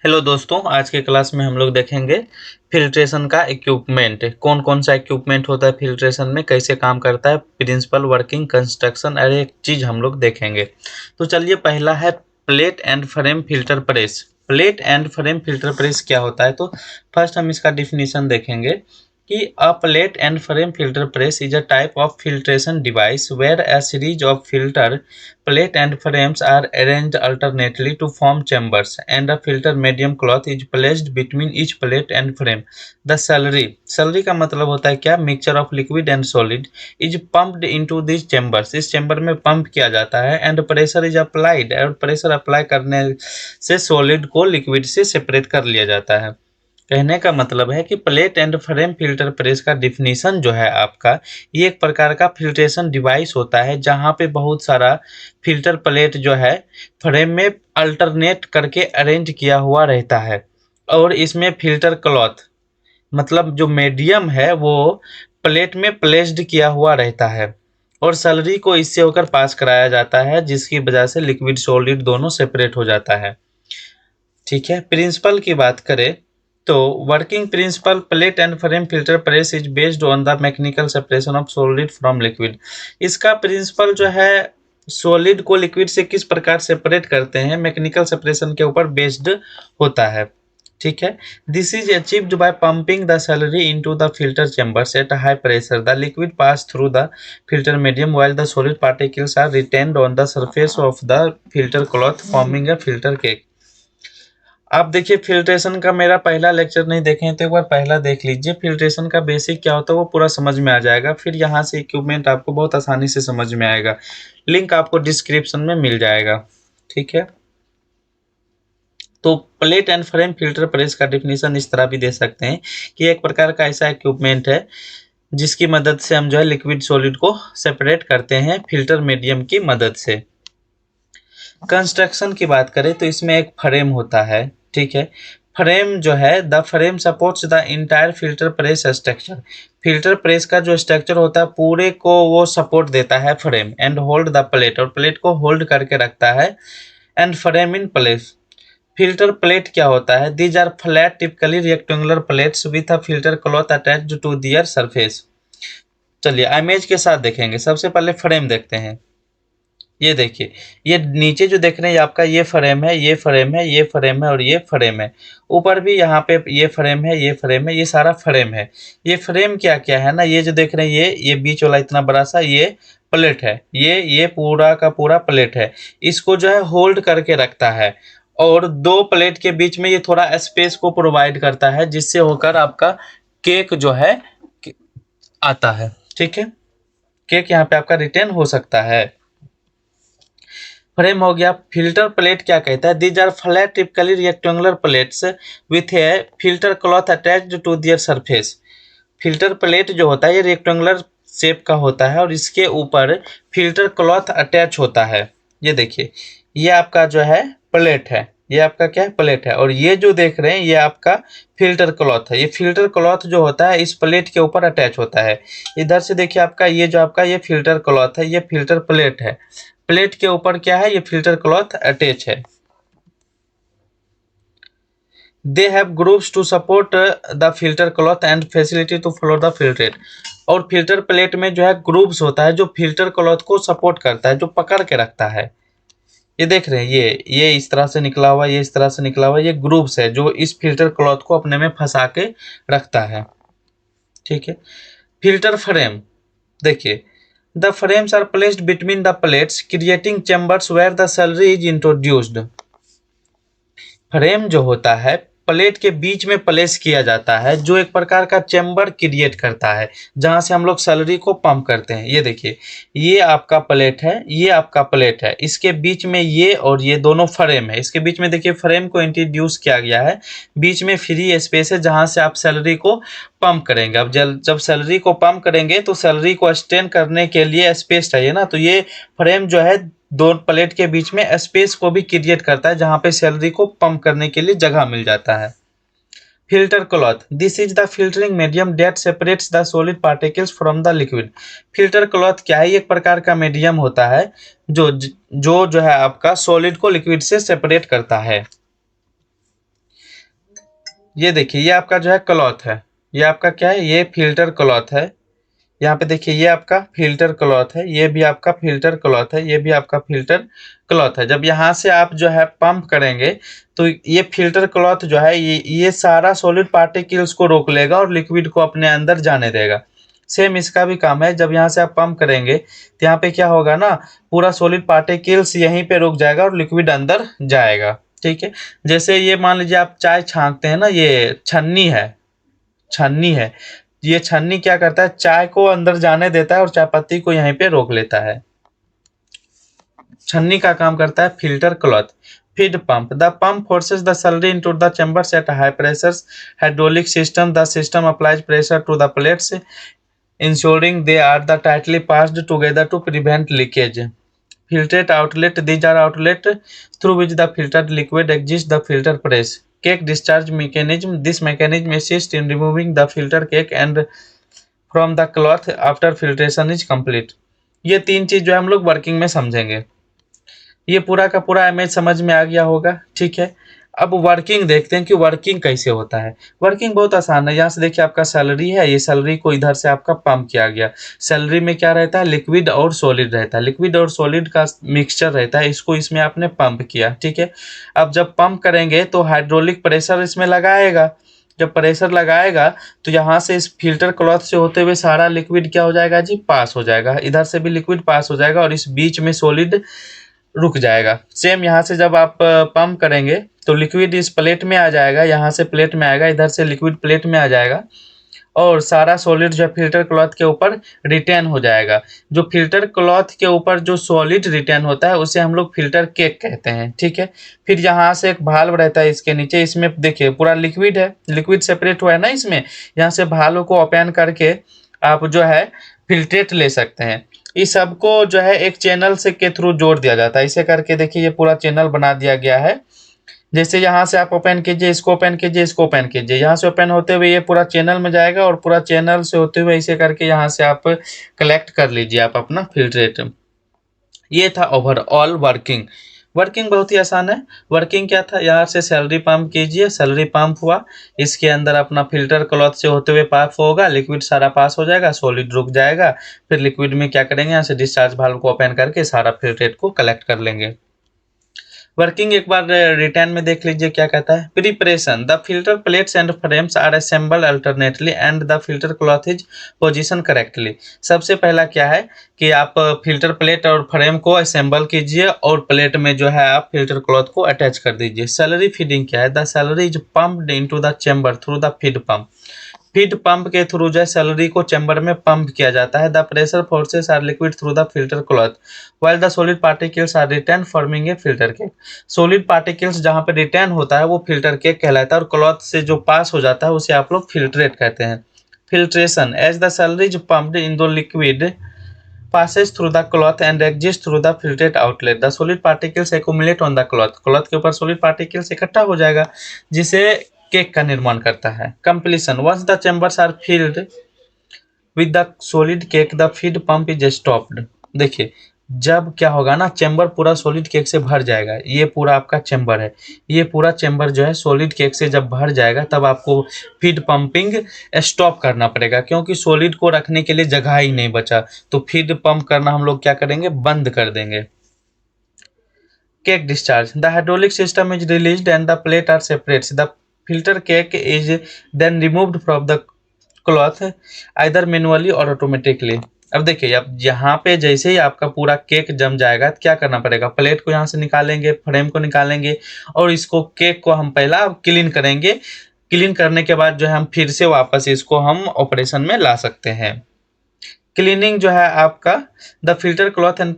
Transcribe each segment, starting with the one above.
Hello दोस्तों, आज के क्लास में हम लोग देखेंगे फिल्ट्रेशन का इक्विपमेंट। कौन कौन सा इक्विपमेंट होता है फिल्ट्रेशन में, कैसे काम करता है, प्रिंसिपल, वर्किंग, कंस्ट्रक्शन, हर एक चीज़ हम लोग देखेंगे। तो चलिए, पहला है plate and frame filter press. Plate and frame filter press क्या होता है, तो फर्स्ट हम इसका डिफिनीशन देखेंगे कि a plate and frame filter press is a type of filtration device where a series of filter plate and frames are arranged alternately to form chambers, and a filter medium cloth is placed between each plate and frame. The slurry का मतलब होता है क्या, mixture of liquid and solid is pumped into these chambers. इस chamber में pump किया जाता है and pressure is applied, और प्रेशर अप्लाई करने से सॉलिड को लिक्विड से सेपरेट कर लिया जाता है। कहने का मतलब है कि plate and frame filter press का डिफिनीशन जो है आपका, ये एक प्रकार का फिल्ट्रेशन डिवाइस होता है जहाँ पे बहुत सारा फिल्टर प्लेट जो है फ्रेम में अल्टरनेट करके अरेंज किया हुआ रहता है, और इसमें फिल्टर क्लॉथ मतलब जो मीडियम है वो प्लेट में प्लेस्ड किया हुआ रहता है, और सैलरी को इससे होकर पास कराया जाता है, जिसकी वजह से लिक्विड सॉलिड दोनों सेपरेट हो जाता है। ठीक है, प्रिंसिपल की बात करें तो working principle plate and frame filter press is based on the mechanical separation of solid from liquid. इसका प्रिंसिपल जो है सॉलिड को लिक्विड से किस प्रकार सेपरेट करते हैं, मैकेनिकल सेपरेशन के ऊपर बेस्ड होता है। ठीक है, this is achieved by pumping the salary into the filter chambers at high pressure. The liquid pass through the filter medium while the solid particles are retained on the surface of the filter cloth forming a filter cake। आप देखिए, filtration का मेरा पहला lecture नहीं देखे हैं तो एक बार पहला देख लीजिए। फिल्ट्रेशन का बेसिक क्या होता है वो पूरा समझ में आ जाएगा, फिर यहाँ से इक्विपमेंट आपको बहुत आसानी से समझ में आएगा। लिंक आपको डिस्क्रिप्शन में मिल जाएगा। ठीक है, तो plate and frame filter press का डिफिनीशन इस तरह भी दे सकते हैं कि एक प्रकार का ऐसा इक्विपमेंट है जिसकी मदद से हम जो है लिक्विड सॉलिड को सेपरेट करते हैं फिल्टर मीडियम की मदद से। कंस्ट्रक्शन की बात करें तो इसमें एक फ्रेम होता है। ठीक है, फ्रेम जो है, the frame supports the entire filter press structure. Filter press का जो स्ट्रक्चर होता है पूरे को वो सपोर्ट देता है frame, and hold the plate, और प्लेट को होल्ड करके रखता है, and frame in place. Filter plate क्या होता है, these are flat typically rectangular plates with a filter cloth attached to their surface. चलिए इमेज के साथ देखेंगे। सबसे पहले फ्रेम देखते हैं। ये देखिए, ये नीचे जो देख रहे हैं ये आपका ये फ्रेम है, ये फ्रेम है, ये फ्रेम है और ये फ्रेम है। ऊपर भी यहाँ पे ये फ्रेम है, ये फ्रेम है, ये सारा फ्रेम है। ये फ्रेम क्या क्या है ना, ये जो देख रहे हैं ये बीच वाला इतना बड़ा सा ये प्लेट है, ये पूरा का पूरा प्लेट है। इसको जो है होल्ड करके रखता है, और दो प्लेट के बीच में ये थोड़ा स्पेस को प्रोवाइड करता है, जिससे होकर आपका केक जो है आता है। ठीक है, केक यहाँ पे आपका रिटेन हो सकता है। फ्रेम हो गया। फिल्टर प्लेट क्या कहता है, these are flat typically rectangular plates with a filter cloth attached to their surface. Filter plate जो होता है ये रेक्टेंगुलर शेप का होता है, और इसके ऊपर फिल्टर क्लॉथ अटैच होता है। ये देखिए, ये आपका जो है प्लेट है, ये आपका क्या है, प्लेट है, और ये जो देख रहे हैं ये आपका फिल्टर क्लॉथ है। ये फिल्टर क्लॉथ जो होता है इस प्लेट के ऊपर अटैच होता है। इधर से देखिए, आपका ये जो आपका ये फिल्टर क्लॉथ है, ये फिल्टर प्लेट है। प्लेट के ऊपर क्या है, ये फिल्टर क्लॉथ अटैच है। They have grooves to support the filter cloth and facility to flow the filtrate. और फिल्टर प्लेट में जो है ग्रूव्स होता है जो फिल्टर क्लॉथ को सपोर्ट करता है, जो पकड़ के रखता है। ये देख रहे हैं, ये इस तरह से निकला हुआ, ये इस तरह से निकला हुआ, ये ग्रूव्स है जो इस फिल्टर क्लॉथ को अपने में फंसा के रखता है। ठीक है, फिल्टर फ्रेम देखिए, the frames are placed between the plates creating chambers where the slurry is introduced. Frame जो होता है प्लेट के बीच में प्लेस किया जाता है, जो एक प्रकार का चैम्बर क्रिएट करता है जहां से हम लोग सैलरी को पंप करते हैं। ये देखिए, ये आपका प्लेट है, ये आपका प्लेट है, इसके बीच में ये और ये दोनों फ्रेम है। इसके बीच में देखिए फ्रेम को इंट्रोड्यूस किया गया है, बीच में फ्री स्पेस है जहां से आप सैलरी को पंप करेंगे। अब जब सैलरी को पंप करेंगे तो सैलरी को स्टेन करने के लिए स्पेस चाहिए ना, तो ये फ्रेम जो है दो प्लेट के बीच में स्पेस को भी क्रिएट करता है जहां पे सैलरी को पंप करने के लिए जगह मिल जाता है। Filter cloth, this is the filtering medium that separates the solid particles from the liquid. Filter cloth क्या है, एक प्रकार का मीडियम होता है जो है आपका सॉलिड को लिक्विड से सेपरेट करता है। ये देखिए ये आपका जो है क्लॉथ है, ये आपका क्या है, ये फिल्टर क्लॉथ है। यहाँ पे देखिए ये आपका फिल्टर क्लॉथ है, ये भी आपका फिल्टर क्लॉथ है, ये भी आपका फिल्टर क्लॉथ है। जब यहाँ से आप जो है पंप करेंगे तो ये फिल्टर क्लॉथ जो है ये सारा सॉलिड पार्टिकल्स को रोक लेगा और लिक्विड को अपने अंदर जाने देगा। सेम इसका भी काम है, जब यहाँ से आप पंप करेंगे तो यहाँ पे क्या होगा ना, पूरा सॉलिड पार्टिकल्स यहीं पे रुक जाएगा और लिक्विड अंदर जाएगा। ठीक है, जैसे ये मान लीजिए आप चाय छांकते हैं ना, ये छन्नी है, छन्नी है, ये छन्नी क्या करता है, चाय को अंदर जाने देता है और चाय पत्ती को यहीं पे रोक लेता है। छन्नी का काम करता है filter cloth. Feed pump, the pump forces the slurry into the chambers at high pressures. Hydraulic system, the system applies pressure to the plates ensuring they are the tightly passed together to prevent leakage. Filtrate outlet, these are outlet through which the filtered liquid exits the filter press. Cake discharge mechanism, this mechanism assists in removing the filter cake and from the cloth after filtration is complete. ये तीन चीज जो है हम लोग working में समझेंगे। ये पूरा का पूरा इमेज समझ में आ गया होगा। ठीक है, अब वर्किंग देखते हैं कि वर्किंग कैसे होता है। वर्किंग बहुत आसान है। यहाँ से देखिए आपका सैलरी है, ये सैलरी को इधर से आपका पंप किया गया। सैलरी में क्या रहता है, लिक्विड और सॉलिड रहता है, लिक्विड और सॉलिड का मिक्सचर रहता है, इसको इसमें आपने पंप किया। ठीक है, अब जब पंप करेंगे तो हाइड्रोलिक प्रेशर इसमें लगाएगा। जब प्रेशर लगाएगा तो यहाँ से इस फिल्टर क्लॉथ से होते हुए सारा लिक्विड क्या हो जाएगा जी, पास हो जाएगा, इधर से भी लिक्विड पास हो जाएगा और इस बीच में सॉलिड रुक जाएगा। सेम यहाँ से जब आप पंप करेंगे तो लिक्विड इस प्लेट में आ जाएगा, यहाँ से प्लेट में आएगा, इधर से लिक्विड प्लेट में आ जाएगा और सारा सॉलिड जो फिल्टर क्लॉथ के ऊपर रिटेन हो जाएगा। जो फिल्टर क्लॉथ के ऊपर जो सॉलिड रिटेन होता है उसे हम लोग फिल्टर केक कहते हैं। ठीक है, फिर यहाँ से एक भाल्व रहता है इसके नीचे, इसमें देखिए पूरा लिक्विड है, लिक्विड सेपरेट हुआ है ना इसमें, यहाँ से भाल्व को ओपन करके आप जो है फिल्ट्रेट ले सकते हैं। इस सबको जो है एक चैनल से के थ्रू जोड़ दिया जाता है। इसे करके देखिए ये पूरा चैनल बना दिया गया है। जैसे यहाँ से आप ओपन कीजिए, इसको ओपन कीजिए, इसको ओपन कीजिए, यहाँ से ओपन होते हुए ये पूरा चैनल में जाएगा और पूरा चैनल से होते हुए इसे करके यहाँ से आप कलेक्ट कर लीजिए आप अपना फिल्ट्रेट। ये था ओवरऑल वर्किंग। वर्किंग बहुत ही आसान है। वर्किंग क्या था, यहाँ से सैलरी पंप कीजिए, सैलरी पंप हुआ, इसके अंदर अपना फिल्टर क्लॉथ से होते हुए पास होगा, लिक्विड सारा पास हो जाएगा, सॉलिड रुक जाएगा, फिर लिक्विड में क्या करेंगे, यहाँ से डिस्चार्ज वाल्व को ओपन करके सारा फिल्ट्रेट को कलेक्ट कर लेंगे। वर्किंग एक बार रिटर्न में देख लीजिए क्या कहता है। Preparation, the filter plates and frames are assembled alternately and the filter cloth is position correctly. सबसे पहला क्या है कि आप फिल्टर प्लेट और फ्रेम को असेंबल कीजिए और प्लेट में जो है आप फिल्टर क्लॉथ को अटैच कर दीजिए। सैलरी फीडिंग क्या है, the slurry is pumped into the chamber through the feed pump. Feed pump के थ्रू जो है सैलरी को चैम्बर में पंप किया जाता है। The pressure forces are liquid through the filter cloth while the solid particles are retain forming a filter cake. Solid particles जहाँ पे रिटेन होता है वो फिल्टर केक कहलाता है और क्लॉथ से जो पास हो जाता है उसे आप लोग फिल्ट्रेट कहते हैं। Filtration, as the slurry is pumped in the liquid passes through the cloth and exits through the filtrate outlet. The solid particles accumulate on the cloth. Cloth के ऊपर solid particles इकट्ठा हो जाएगा जिसे केक का निर्माण करता है। Completion, once the chambers are filled with the solid cake, the feed pump is stopped. देखिए जब क्या होगा ना, चेंबर पूरा सॉलिड केक से भर जाएगा, ये पूरा आपका चेंबर है, ये पूरा चेंबर जो है सॉलिड केक से जब भर जाएगा तब आपको फीड पंपिंग स्टॉप करना पड़ेगा क्योंकि सॉलिड को रखने के लिए जगह ही नहीं बचा। तो फीड पंप करना हम लोग क्या करेंगे, बंद कर देंगे। Cake discharge, the hydraulic system is released and the plate are separate. The filter cake is then removed from the cloth either manually or automatically. अब देखिए अब यहाँ पे जैसे ही आपका पूरा केक जम जाएगा तो क्या करना पड़ेगा, प्लेट को यहाँ से निकालेंगे, फ्रेम को निकालेंगे और इसको केक को हम पहला क्लीन करेंगे। क्लीन करने के बाद जो है हम फिर से वापस इसको हम ऑपरेशन में ला सकते हैं। क्लीनिंग जो है आपका, the filter cloth and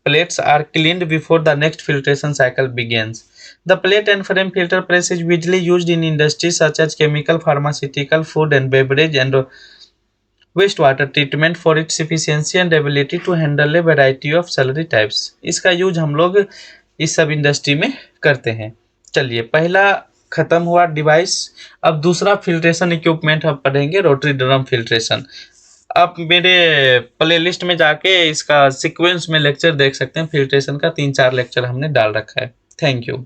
plates are cleaned before the next filtration cycle begins. The plate and frame filter press is widely used in industries such as chemical, pharmaceutical, food and beverage and wastewater treatment for its efficiency and ability to handle a variety of slurry types. इसका use हम लोग इस सब industry में करते हैं। चलिए पहला खत्म हुआ डिवाइस। अब दूसरा फिल्ट्रेशन इक्विपमेंट हम पढ़ेंगे, रोटरी ड्रम फिल्ट्रेशन। आप मेरे प्लेलिस्ट में जाके इसका सीक्वेंस में लेक्चर देख सकते हैं, फिल्ट्रेशन का 3-4 लेक्चर हमने डाल रखा है। Thank you.